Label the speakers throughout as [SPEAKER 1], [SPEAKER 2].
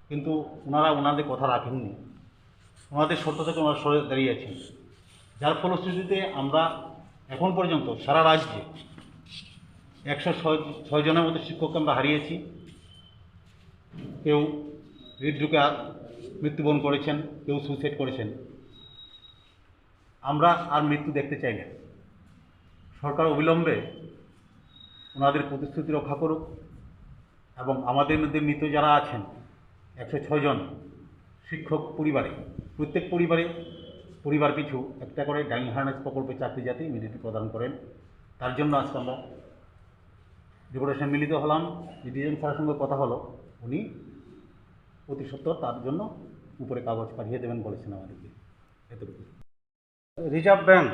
[SPEAKER 1] কিন্তু ওনারা ওনাদের কথা রাখেননি, ওনাদের সত্য থেকে ওনারা সরে দাঁড়িয়েছেন, যার ফলশ্রুতিতে আমরা এখন পর্যন্ত সারা রাজ্যে 106 জনের মতো শিক্ষককে আমরা হারিয়েছি। কেউ হৃদরোগে মৃত্যুবরণ করেছেন, কেউ সুইসাইড করেছেন। আমরা আর মৃত্যু দেখতে চাই না। সরকার অবিলম্বে ওনাদের প্রতিশ্রুতি রক্ষা করুক এবং আমাদের মধ্যে মৃত যারা আছেন 106 জন শিক্ষক পরিবারে, প্রত্যেক পরিবার পিছু একটা করে ডাইং হার্নেস প্রকল্পে চাকরি যাতে ইমিডিয়েটলি প্রদান করেন, তার জন্য আজকে আমরা ডেপুটেশন মিলিত হলাম। ডিজিএম স্যারের সঙ্গে কথা হলো, উনি অতি সত্বর তার জন্য উপরে কাগজ পাঠিয়ে দেবেন বলেছেন আমাদেরকে। এতটুকু।
[SPEAKER 2] রিজার্ভ ব্যাংক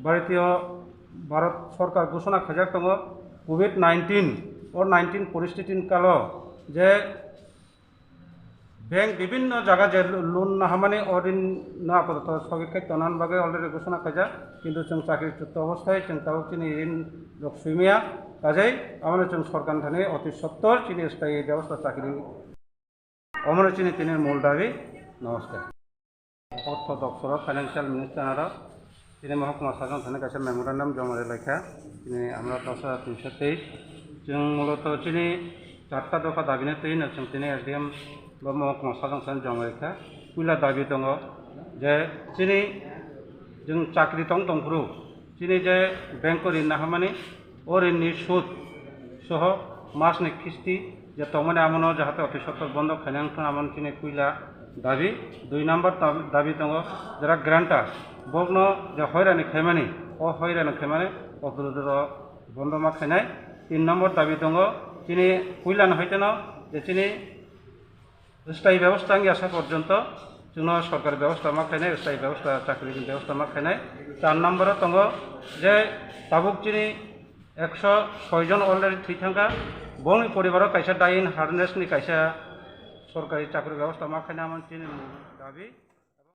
[SPEAKER 2] ভারতীয় ভারত সরকার ঘোষণা খাজাক दङ कोविड-19 और 19 परिस्थिति काल जे बैंक विभिन्न जगह जे लोन ना हमाने और इन ना आपातत सबिखे तनान बागे अलरेडी घोषणा खाजा किन्तु जों चाकरिच्युत अवस्थाय जों ताव चिनि ऋण सुमिया काजै आमानो जों सरकार थाने अति सत्तर चिनि स्थायी व्यवस्था चाकरि अमर चिनि तिनि मूल दाबी। नमस्कार। अर्थ दफ्तर फाइनेंशियल मिनिस्टार তিনি মহকুমা শাসন থানে কাছে মেমোরেন্ডাম জমা লেখা তিনি আমরা 10,323 जों মূলত তিনি 4টা দফা দাবিনে তৈরি जों তিনি এসডিএম বা মহকুমা শাসন থানে জমা লেখা কুইলা দাবি दङ যে তিনি जों চাকরি দंफोरु তিনি যে ব্যাংক ঋণ না হামানি ও ঋণनि সুদ সহ মাসनि কিস্তি যে তমনে আমনো যাহাতে অতি সত্তর বন্ধ খাইনাংখন আমন তিনি কুইলা দাবি। 2 নম্বর দাবি दङ যারা গ্রান্টার বগ্ন যে হয়রানি খাইমানি ও হয়রানি খাইমানি অগ্রদর বন্ধ মা খাইনাই। 3 নম্বর দাবি दङ তিনি কুইলান হইতেন যে তিনি স্থায়ী ব্যবস্থা আসা পর্যন্ত जोंनो सरकार व्यवस्था मा खाइनाय स्थायी व्यवस्था चाकरि व्यवस्था मा खाइनाय। 4 নম্বর दङ जे ताबुक चिनि 106 जन अलरेडी थैथांगा बंनि परिवार कायसा डाइन हार्नेसनि कायसा सरकारी चाकरि व्यवस्था मा खाइना मन चिनि दाबि।